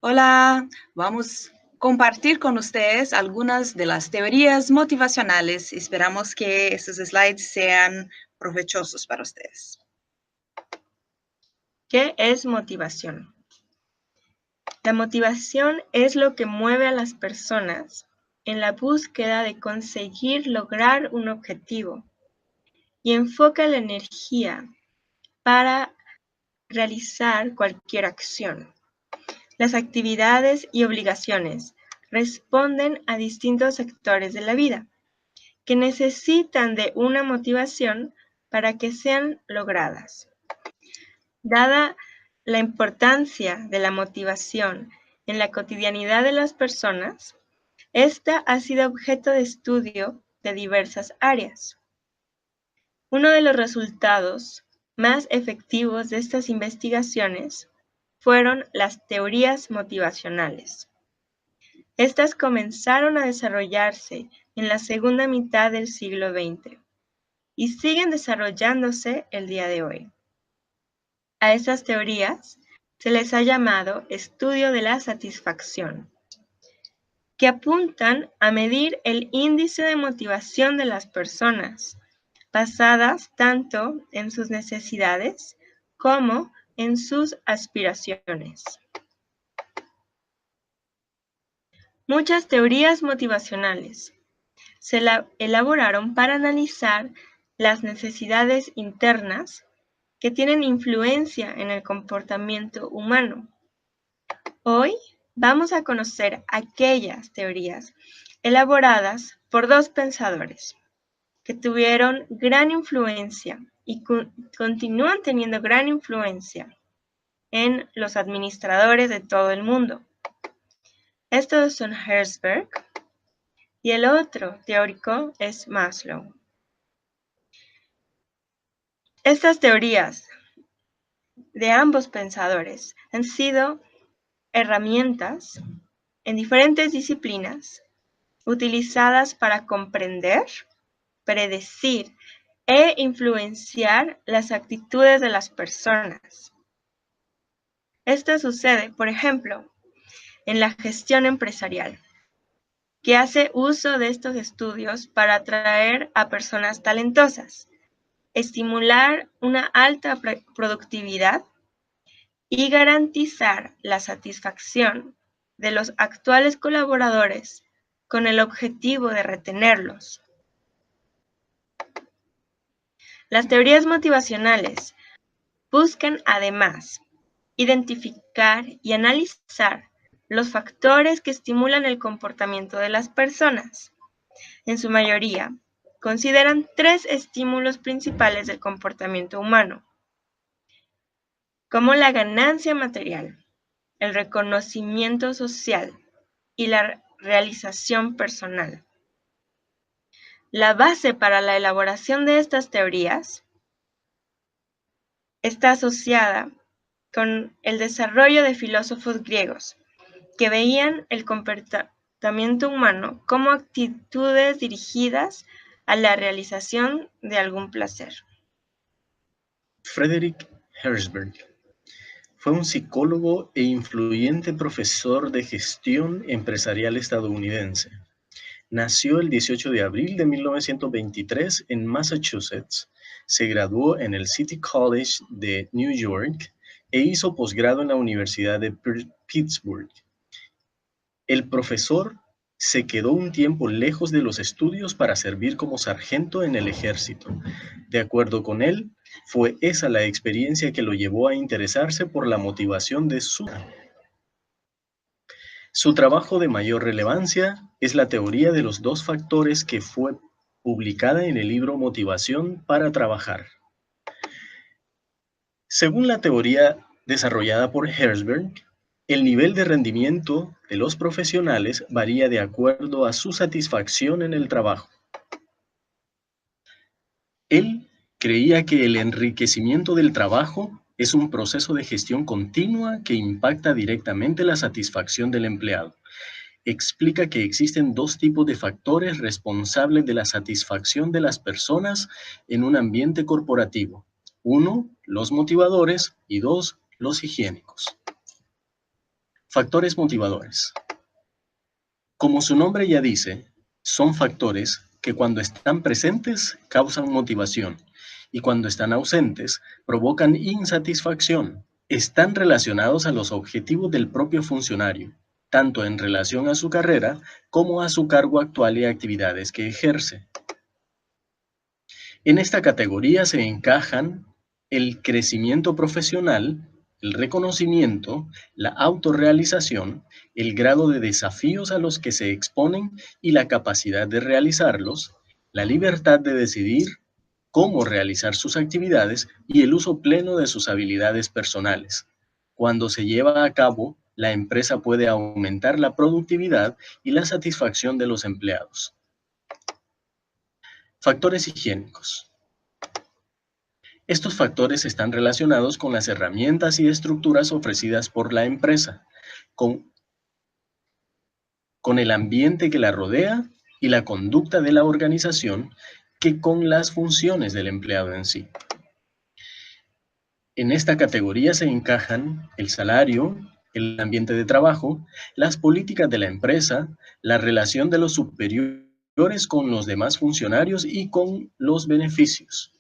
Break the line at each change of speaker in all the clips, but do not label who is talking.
Hola, vamos a compartir con ustedes algunas de las teorías motivacionales. Esperamos que estos slides sean provechosos para ustedes.
¿Qué es motivación? La motivación es lo que mueve a las personas en la búsqueda de conseguir lograr un objetivo y enfoca la energía para realizar cualquier acción. Las actividades y obligaciones responden a distintos sectores de la vida que necesitan de una motivación para que sean logradas. Dada la importancia de la motivación en la cotidianidad de las personas, esta ha sido objeto de estudio de diversas áreas. Uno de los resultados más efectivos de estas investigaciones fueron las teorías motivacionales. Estas comenzaron a desarrollarse en la segunda mitad del siglo XX y siguen desarrollándose el día de hoy. A estas teorías se les ha llamado estudio de la satisfacción, que apuntan a medir el índice de motivación de las personas, basadas tanto en sus necesidades como en sus aspiraciones. Muchas teorías motivacionales se elaboraron para analizar las necesidades internas que tienen influencia en el comportamiento humano. Hoy vamos a conocer aquellas teorías elaboradas por dos pensadores que tuvieron gran influencia y continúan teniendo gran influencia en los administradores de todo el mundo. Estos son Herzberg y el otro teórico es Maslow. Estas teorías de ambos pensadores han sido herramientas en diferentes disciplinas utilizadas para comprender, predecir e influenciar las actitudes de las personas. Esto sucede, por ejemplo, en la gestión empresarial, que hace uso de estos estudios para atraer a personas talentosas, estimular una alta productividad y garantizar la satisfacción de los actuales colaboradores con el objetivo de retenerlos. Las teorías motivacionales buscan además identificar y analizar los factores que estimulan el comportamiento de las personas. En su mayoría, consideran tres estímulos principales del comportamiento humano, como la ganancia material, el reconocimiento social y la realización personal. La base para la elaboración de estas teorías está asociada con el desarrollo de filósofos griegos que veían el comportamiento humano como actitudes dirigidas a la realización de algún placer.
Frederick Herzberg fue un psicólogo e influyente profesor de gestión empresarial estadounidense. Nació el 18 de abril de 1923 en Massachusetts, se graduó en el City College de New York e hizo posgrado en la Universidad de Pittsburgh. El profesor se quedó un tiempo lejos de los estudios para servir como sargento en el ejército. De acuerdo con él, fue esa la experiencia que lo llevó a interesarse por la motivación de su vida. Su trabajo de mayor relevancia es la teoría de los dos factores que fue publicada en el libro Motivación para Trabajar. Según la teoría desarrollada por Herzberg, el nivel de rendimiento de los profesionales varía de acuerdo a su satisfacción en el trabajo. Él creía que el enriquecimiento del trabajo es un proceso de gestión continua que impacta directamente la satisfacción del empleado. Explica que existen dos tipos de factores responsables de la satisfacción de las personas en un ambiente corporativo. 1, los motivadores y 2, los higiénicos. Factores motivadores. Como su nombre ya dice, son factores que cuando están presentes causan motivación y cuando están ausentes provocan insatisfacción. Están relacionados a los objetivos del propio funcionario, tanto en relación a su carrera como a su cargo actual y actividades que ejerce. En esta categoría se encajan el crecimiento profesional, el reconocimiento, la autorrealización, el grado de desafíos a los que se exponen y la capacidad de realizarlos, la libertad de decidir cómo realizar sus actividades y el uso pleno de sus habilidades personales. Cuando se lleva a cabo, la empresa puede aumentar la productividad y la satisfacción de los empleados. Factores higiénicos. Estos factores están relacionados con las herramientas y estructuras ofrecidas por la empresa, con el ambiente que la rodea y la conducta de la organización que con las funciones del empleado en sí. En esta categoría se encajan el salario, el ambiente de trabajo, las políticas de la empresa, la relación de los superiores con los demás funcionarios y con los beneficios.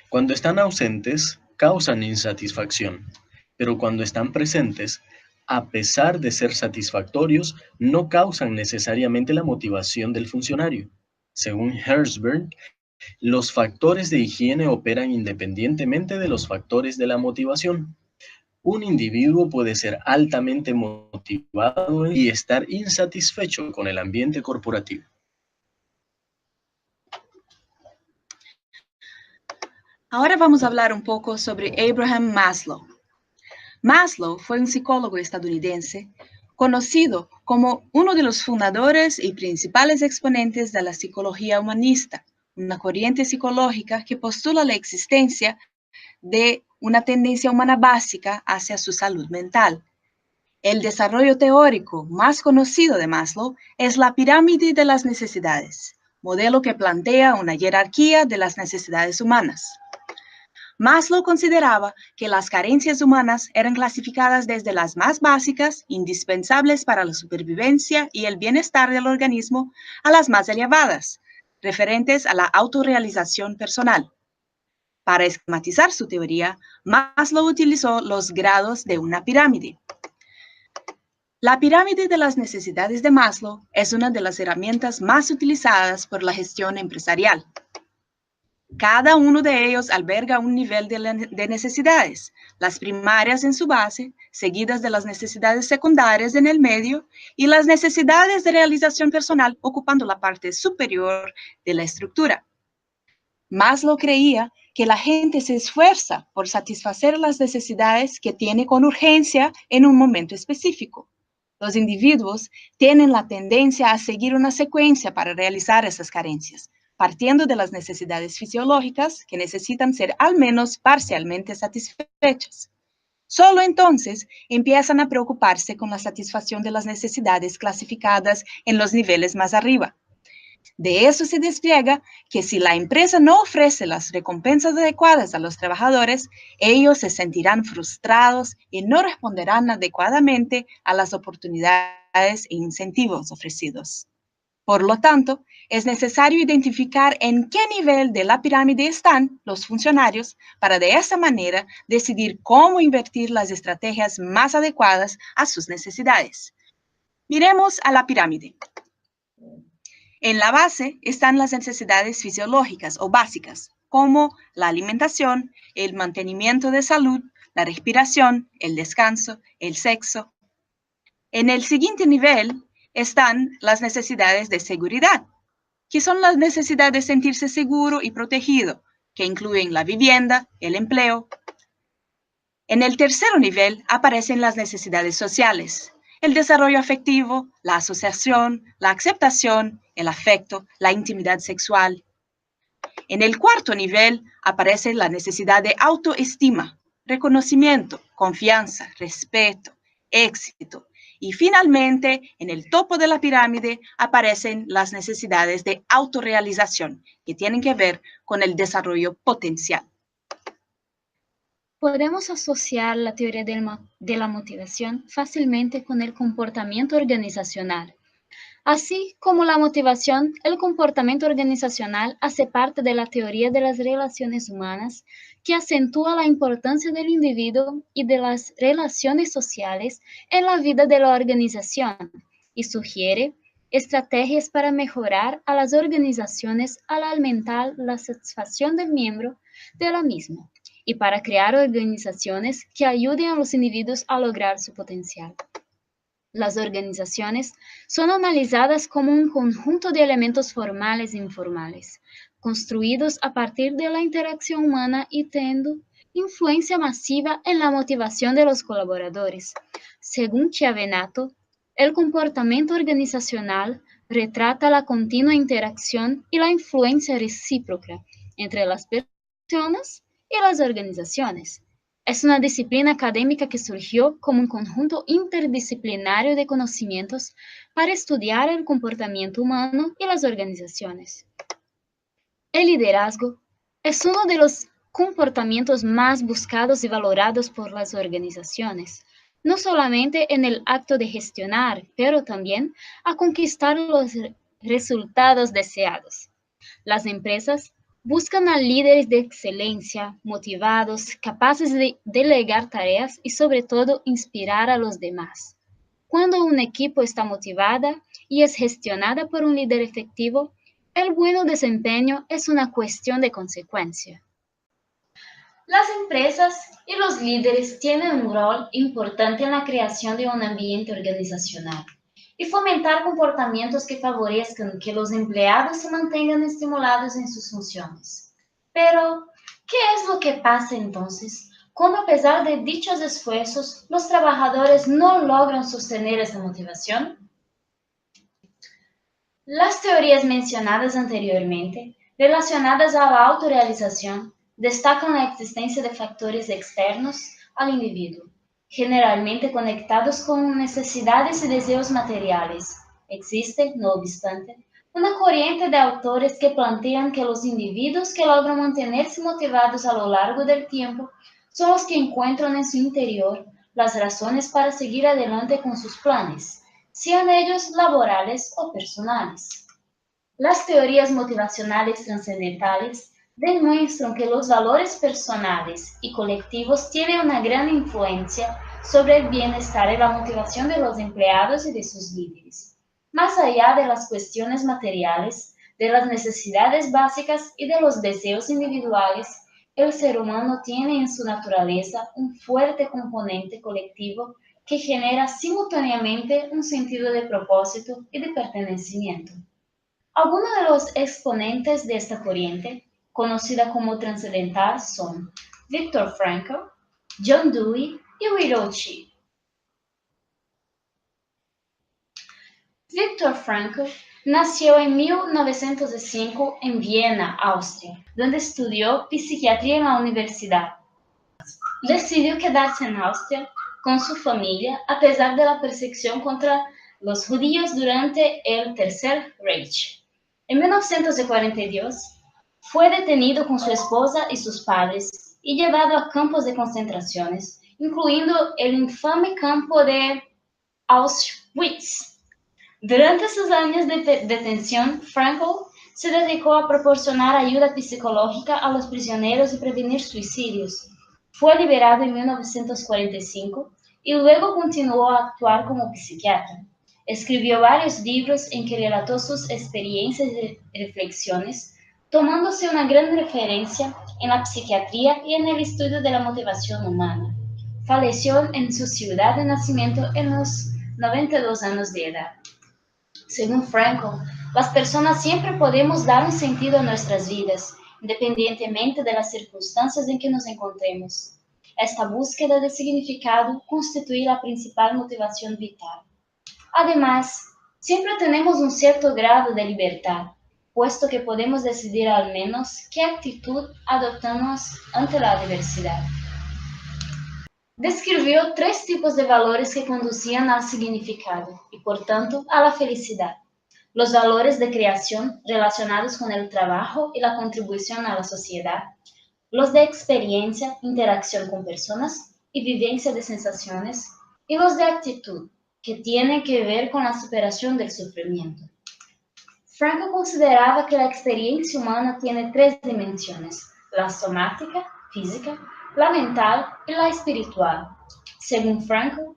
Cuando están ausentes, causan insatisfacción, pero cuando están presentes, a pesar de ser satisfactorios, no causan necesariamente la motivación del funcionario. Según Herzberg, los factores de higiene operan independientemente de los factores de la motivación. Un individuo puede ser altamente motivado y estar insatisfecho con el ambiente corporativo.
Ahora vamos a hablar un poco sobre Abraham Maslow. Maslow fue un psicólogo estadounidense conocido como uno de los fundadores y principales exponentes de la psicología humanista, una corriente psicológica que postula la existencia de una tendencia humana básica hacia su salud mental. El desarrollo teórico más conocido de Maslow es la pirámide de las necesidades, modelo que plantea una jerarquía de las necesidades humanas. Maslow consideraba que las carencias humanas eran clasificadas desde las más básicas, indispensables para la supervivencia y el bienestar del organismo, a las más elevadas, referentes a la autorrealización personal. Para esquematizar su teoría, Maslow utilizó los grados de una pirámide. La pirámide de las necesidades de Maslow es una de las herramientas más utilizadas por la gestión empresarial. Cada uno de ellos alberga un nivel de necesidades, las primarias en su base, seguidas de las necesidades secundarias en el medio y las necesidades de realización personal ocupando la parte superior de la estructura. Maslow creía que la gente se esfuerza por satisfacer las necesidades que tiene con urgencia en un momento específico. Los individuos tienen la tendencia a seguir una secuencia para realizar esas carencias, partiendo de las necesidades fisiológicas que necesitan ser al menos parcialmente satisfechas. Solo entonces empiezan a preocuparse con la satisfacción de las necesidades clasificadas en los niveles más arriba. De eso se despliega que si la empresa no ofrece las recompensas adecuadas a los trabajadores, ellos se sentirán frustrados y no responderán adecuadamente a las oportunidades e incentivos ofrecidos. Por lo tanto, es necesario identificar en qué nivel de la pirámide están los funcionarios para de esa manera decidir cómo invertir las estrategias más adecuadas a sus necesidades. Miremos a la pirámide. En la base están las necesidades fisiológicas o básicas, como la alimentación, el mantenimiento de salud, la respiración, el descanso, el sexo. En el siguiente nivel están las necesidades de seguridad, que son las necesidades de sentirse seguro y protegido, que incluyen la vivienda, el empleo. En el tercer nivel aparecen las necesidades sociales, el desarrollo afectivo, la asociación, la aceptación, el afecto, la intimidad sexual. En el cuarto nivel aparece la necesidad de autoestima, reconocimiento, confianza, respeto, éxito. Y finalmente, en el topo de la pirámide aparecen las necesidades de autorrealización, que tienen que ver con el desarrollo potencial.
Podemos asociar la teoría de la motivación fácilmente con el comportamiento organizacional. Así como la motivación, el comportamiento organizacional hace parte de la teoría de las relaciones humanas, que acentúa la importancia del individuo y de las relaciones sociales en la vida de la organización y sugiere estrategias para mejorar a las organizaciones al aumentar la satisfacción del miembro de la misma y para crear organizaciones que ayuden a los individuos a lograr su potencial. Las organizaciones son analizadas como un conjunto de elementos formales e informales, construidos a partir de la interacción humana y teniendo influencia masiva en la motivación de los colaboradores. Según Chiavenato, el comportamiento organizacional retrata la continua interacción y la influencia recíproca entre las personas y las organizaciones. Es una disciplina académica que surgió como un conjunto interdisciplinario de conocimientos para estudiar el comportamiento humano y las organizaciones. El liderazgo es uno de los comportamientos más buscados y valorados por las organizaciones, no solamente en el acto de gestionar, pero también a conquistar los resultados deseados. Las empresas buscan a líderes de excelencia, motivados, capaces de delegar tareas y sobre todo inspirar a los demás. Cuando un equipo está motivada y es gestionada por un líder efectivo, el buen desempeño es una cuestión de consecuencia. Las empresas y los líderes tienen un rol importante en la creación de un ambiente organizacional y fomentar comportamientos que favorezcan que los empleados se mantengan estimulados en sus funciones. Pero, ¿qué es lo que pasa entonces cuando a pesar de dichos esfuerzos los trabajadores no logran sostener esa motivación? Las teorías mencionadas anteriormente, relacionadas a la autorrealización, destacan la existencia de factores externos al individuo, generalmente conectados con necesidades y deseos materiales. Existe, no obstante, una corriente de autores que plantean que los individuos que logran mantenerse motivados a lo largo del tiempo son los que encuentran en su interior las razones para seguir adelante con sus planes, sean ellos laborales o personales. Las teorías motivacionales trascendentales demuestran que los valores personales y colectivos tienen una gran influencia sobre el bienestar y la motivación de los empleados y de sus líderes. Más allá de las cuestiones materiales, de las necesidades básicas y de los deseos individuales, el ser humano tiene en su naturaleza un fuerte componente colectivo que genera simultáneamente un sentido de propósito y de pertenecimiento. Algunos de los exponentes de esta corriente, conocida como trascendental, son Viktor Frankl, John Dewey y Rudolf Scheer. Viktor Frankl nació en 1905 en Viena, Austria, donde estudió psiquiatría en la universidad. Decidió quedarse en Austria con su familia a pesar de la persecución contra los judíos durante el Tercer Reich. En 1942, fue detenido con su esposa y sus padres y llevado a campos de concentraciones, incluyendo el infame campo de Auschwitz. Durante sus años de detención, Frankl se dedicó a proporcionar ayuda psicológica a los prisioneros y prevenir suicidios. Fue liberado en 1945 y luego continuó a actuar como psiquiatra. Escribió varios libros en que relató sus experiencias y reflexiones, tomándose una gran referencia en la psiquiatría y en el estudio de la motivación humana. Falleció en su ciudad de nacimiento en los 92 años de edad. Según Frankl, las personas siempre podemos dar un sentido a nuestras vidas, independientemente de las circunstancias en que nos encontremos. Esta búsqueda de significado constituye la principal motivación vital. Además, siempre tenemos un cierto grado de libertad, puesto que podemos decidir al menos qué actitud adoptamos ante la adversidad. Describió 3 tipos de valores que conducían al significado y, por tanto, a la felicidad. Los valores de creación relacionados con el trabajo y la contribución a la sociedad, los de experiencia, interacción con personas y vivencia de sensaciones, y los de actitud, que tienen que ver con la superación del sufrimiento. Frankl consideraba que la experiencia humana tiene tres dimensiones: la somática, física, la mental y la espiritual. Según Frankl,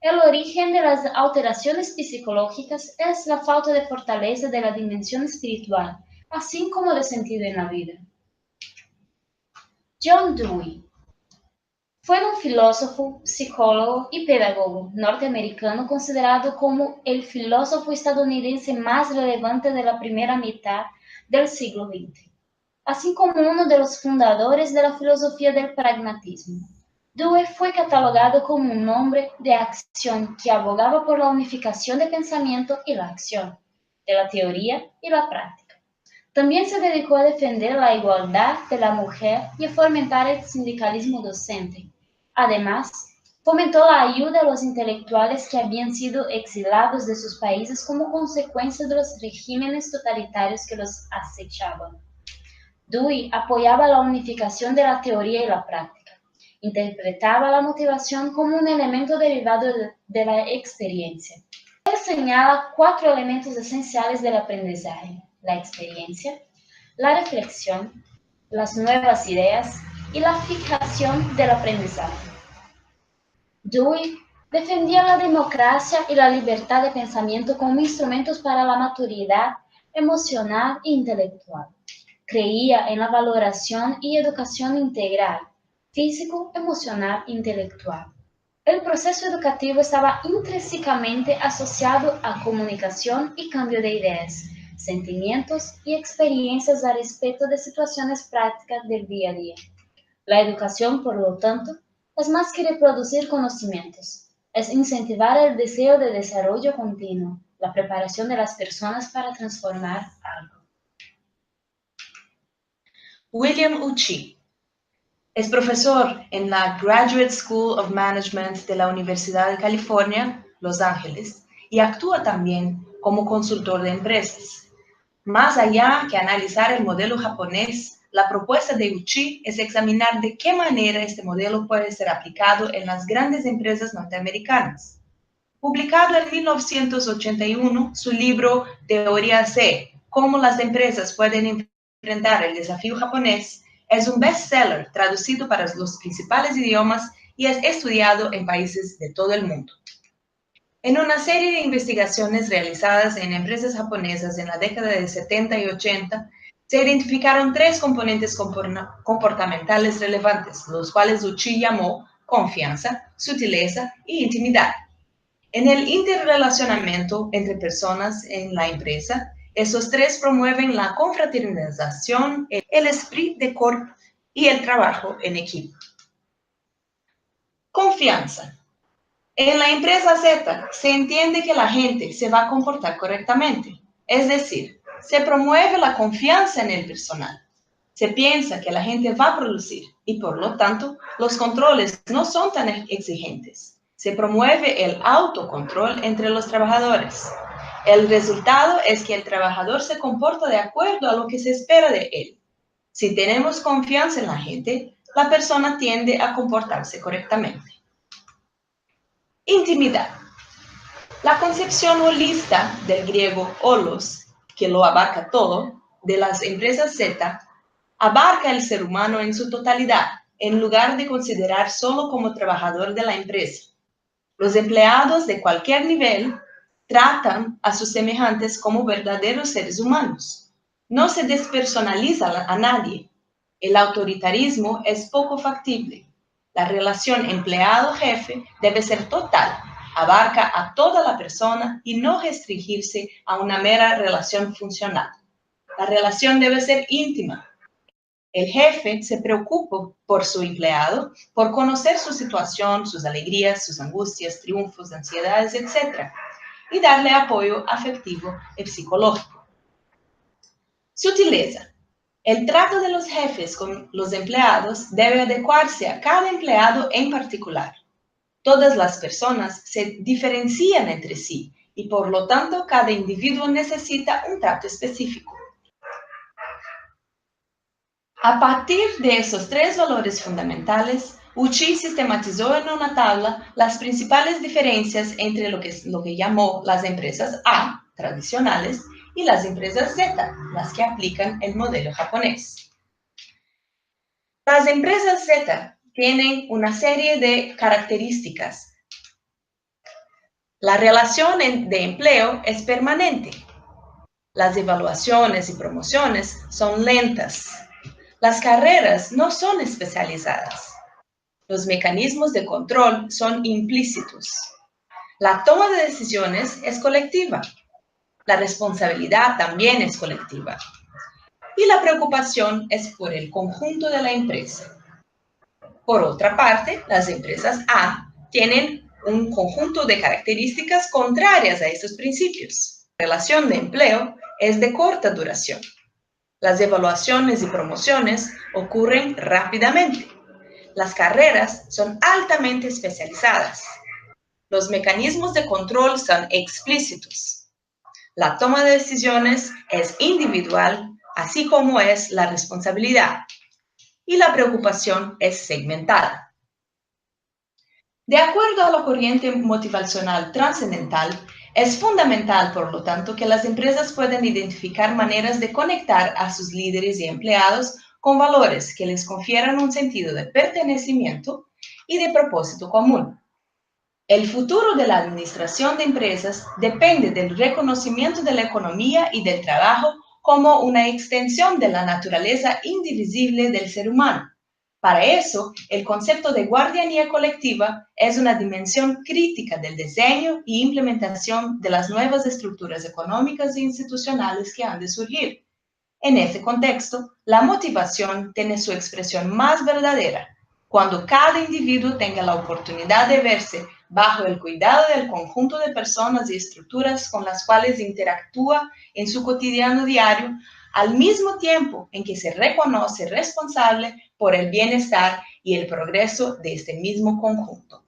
el origen de las alteraciones psicológicas es la falta de fortaleza de la dimensión espiritual, así como de sentido en la vida. John Dewey fue un filósofo, psicólogo y pedagogo norteamericano considerado como el filósofo estadounidense más relevante de la primera mitad del siglo XX, así como uno de los fundadores de la filosofía del pragmatismo. Dewey fue catalogado como un hombre de acción que abogaba por la unificación de pensamiento y la acción, de la teoría y la práctica. También se dedicó a defender la igualdad de la mujer y a fomentar el sindicalismo docente. Además, fomentó la ayuda a los intelectuales que habían sido exilados de sus países como consecuencia de los regímenes totalitarios que los acechaban. Dewey apoyaba la unificación de la teoría y la práctica. Interpretaba la motivación como un elemento derivado de la experiencia. Él señala 4 elementos esenciales del aprendizaje: la experiencia, la reflexión, las nuevas ideas y la fijación del aprendizaje. Dewey defendía la democracia y la libertad de pensamiento como instrumentos para la maturidad emocional e intelectual. Creía en la valoración y educación integral, físico, emocional e intelectual. El proceso educativo estaba intrínsecamente asociado a comunicación y cambio de ideas, sentimientos y experiencias al respecto de situaciones prácticas del día a día. La educación, por lo tanto, es más que reproducir conocimientos, es incentivar el deseo de desarrollo continuo, la preparación de las personas para transformar algo.
William Uchi es profesor en la Graduate School of Management de la Universidad de California, Los Ángeles, y actúa también como consultor de empresas. Más allá que analizar el modelo japonés, la propuesta de Uchi es examinar de qué manera este modelo puede ser aplicado en las grandes empresas norteamericanas. Publicado en 1981, su libro Teoría C, Cómo las empresas pueden enfrentar el desafío japonés, es un bestseller traducido para los principales idiomas y es estudiado en países de todo el mundo. En una serie de investigaciones realizadas en empresas japonesas en la década de 70 y 80, se identificaron 3 componentes comportamentales relevantes, los cuales Uchi llamó confianza, sutileza y intimidad. En el interrelacionamiento entre personas en la empresa, esos 3 promueven la confraternización, el esprit de corps y el trabajo en equipo. Confianza. En la empresa Z se entiende que la gente se va a comportar correctamente, es decir, se promueve la confianza en el personal. Se piensa que la gente va a producir y por lo tanto los controles no son tan exigentes. Se promueve el autocontrol entre los trabajadores. El resultado es que el trabajador se comporta de acuerdo a lo que se espera de él. Si tenemos confianza en la gente, la persona tiende a comportarse correctamente. Intimidad. La concepción holista del griego holos, que lo abarca todo, de las empresas Z, abarca el ser humano en su totalidad, en lugar de considerar solo como trabajador de la empresa. Los empleados de cualquier nivel tratan a sus semejantes como verdaderos seres humanos. No se despersonaliza a nadie. El autoritarismo es poco factible. La relación empleado-jefe debe ser total, abarca a toda la persona y no restringirse a una mera relación funcional. La relación debe ser íntima. El jefe se preocupa por su empleado, por conocer su situación, sus alegrías, sus angustias, triunfos, ansiedades, etc., y darle apoyo afectivo y psicológico. Sutileza. El trato de los jefes con los empleados debe adecuarse a cada empleado en particular. Todas las personas se diferencian entre sí y por lo tanto cada individuo necesita un trato específico. A partir de esos tres valores fundamentales, Uchii sistematizó en una tabla las principales diferencias entre lo que llamó las empresas A, tradicionales, y las empresas Z, las que aplican el modelo japonés. Las empresas Z tienen una serie de características. La relación de empleo es permanente. Las evaluaciones y promociones son lentas. Las carreras no son especializadas. Los mecanismos de control son implícitos. La toma de decisiones es colectiva. La responsabilidad también es colectiva. Y la preocupación es por el conjunto de la empresa. Por otra parte, las empresas A tienen un conjunto de características contrarias a estos principios. La relación de empleo es de corta duración. Las evaluaciones y promociones ocurren rápidamente. Las carreras son altamente especializadas. Los mecanismos de control son explícitos. La toma de decisiones es individual, así como es la responsabilidad. Y la preocupación es segmentada. De acuerdo a la corriente motivacional trascendental, es fundamental, por lo tanto, que las empresas puedan identificar maneras de conectar a sus líderes y empleados con valores que les confieran un sentido de pertenecimiento y de propósito común. El futuro de la administración de empresas depende del reconocimiento de la economía y del trabajo como una extensión de la naturaleza indivisible del ser humano. Para eso, el concepto de guardianía colectiva es una dimensión crítica del diseño y implementación de las nuevas estructuras económicas e institucionales que han de surgir. En este contexto, la motivación tiene su expresión más verdadera cuando cada individuo tenga la oportunidad de verse bajo el cuidado del conjunto de personas y estructuras con las cuales interactúa en su cotidiano diario, al mismo tiempo en que se reconoce responsable por el bienestar y el progreso de este mismo conjunto.